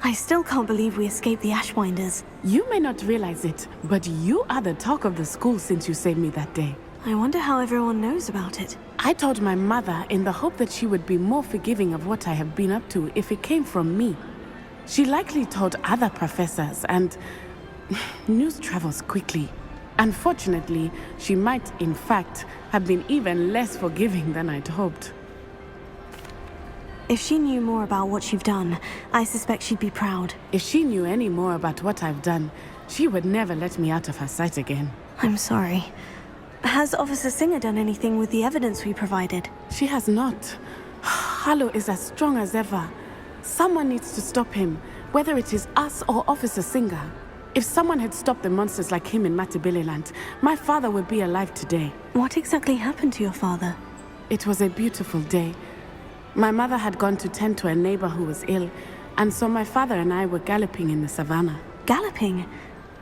I still can't believe we escaped the Ashwinders. You may not realize it, but you are the talk of the school since you saved me that day. I wonder how everyone knows about it. I told my mother in the hope that she would be more forgiving of what I have been up to if it came from me. She likely told other professors, and news travels quickly. Unfortunately, she might, in fact, have been even less forgiving than I'd hoped. If she knew more about what you've done, I suspect she'd be proud. If she knew any more about what I've done, she would never let me out of her sight again. I'm sorry. Has Officer Singer done anything with the evidence we provided? She has not. Harlow is as strong as ever. Someone needs to stop him, whether it is us or Officer Singer. If someone had stopped the monsters like him in Matabeleland, my father would be alive today. What exactly happened to your father? It was a beautiful day. My mother had gone to tend to a neighbor who was ill, and so my father and I were galloping in the savannah. Galloping?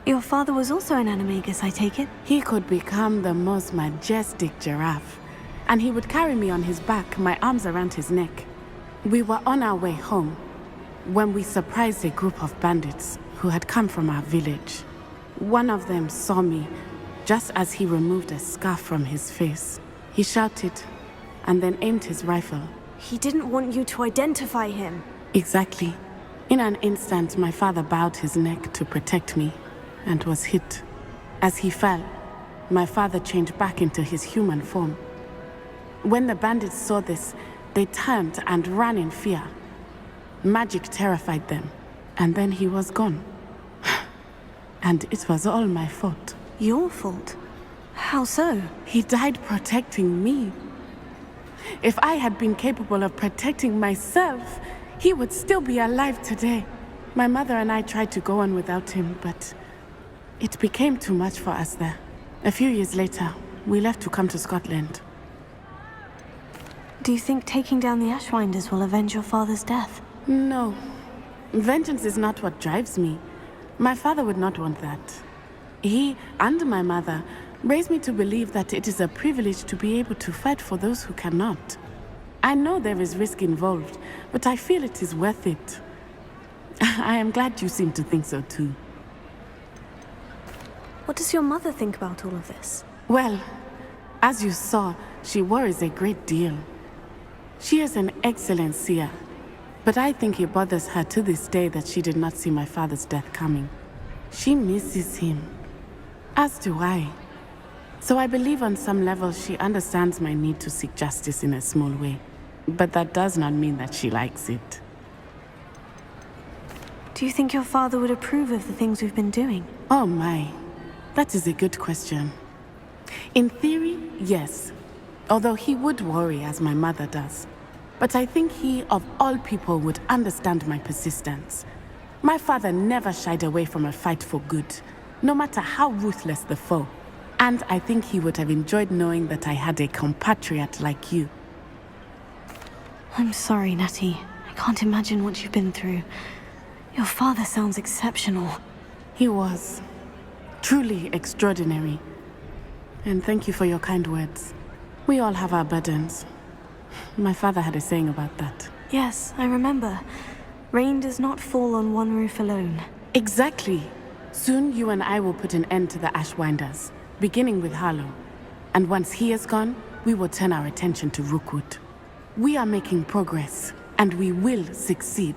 Your father was also an animagus, I take it? He could become the most majestic giraffe, and he would carry me on his back, my arms around his neck. We were on our way home when we surprised a group of bandits who had come from our village. One of them saw me just as he removed a scarf from his face. He shouted and then aimed his rifle. He didn't want you to identify him. Exactly. In an instant, my father bowed his neck to protect me and was hit. As he fell, my father changed back into his human form. When the bandits saw this, they turned and ran in fear. Magic terrified them, and then he was gone. And it was all my fault. Your fault? How so? He died protecting me. If I had been capable of protecting myself, he would still be alive today. My mother and I tried to go on without him, but it became too much for us there. A few years later, we left to come to Scotland. Do you think taking down the Ashwinders will avenge your father's death? No. Vengeance is not what drives me. My father would not want that. He and my mother raised me to believe that it is a privilege to be able to fight for those who cannot. I know there is risk involved, but I feel it is worth it. I am glad you seem to think so too. What does your mother think about all of this? Well, as you saw, she worries a great deal. She is an excellent seer, but I think it bothers her to this day that she did not see my father's death coming. She misses him, as do I. So I believe on some level she understands my need to seek justice in a small way. But that does not mean that she likes it. Do you think your father would approve of the things we've been doing? Oh my, that is a good question. In theory, yes. Although he would worry as my mother does. But I think he, of all people, would understand my persistence. My father never shied away from a fight for good, no matter how ruthless the foe. And I think he would have enjoyed knowing that I had a compatriot like you. I'm sorry, Natty. I can't imagine what you've been through. Your father sounds exceptional. He was. Truly extraordinary. And thank you for your kind words. We all have our burdens. My father had a saying about that. Yes, I remember. Rain does not fall on one roof alone. Exactly. Soon you and I will put an end to the Ashwinders, beginning with Harlow. And once he is gone, we will turn our attention to Rookwood. We are making progress, and we will succeed.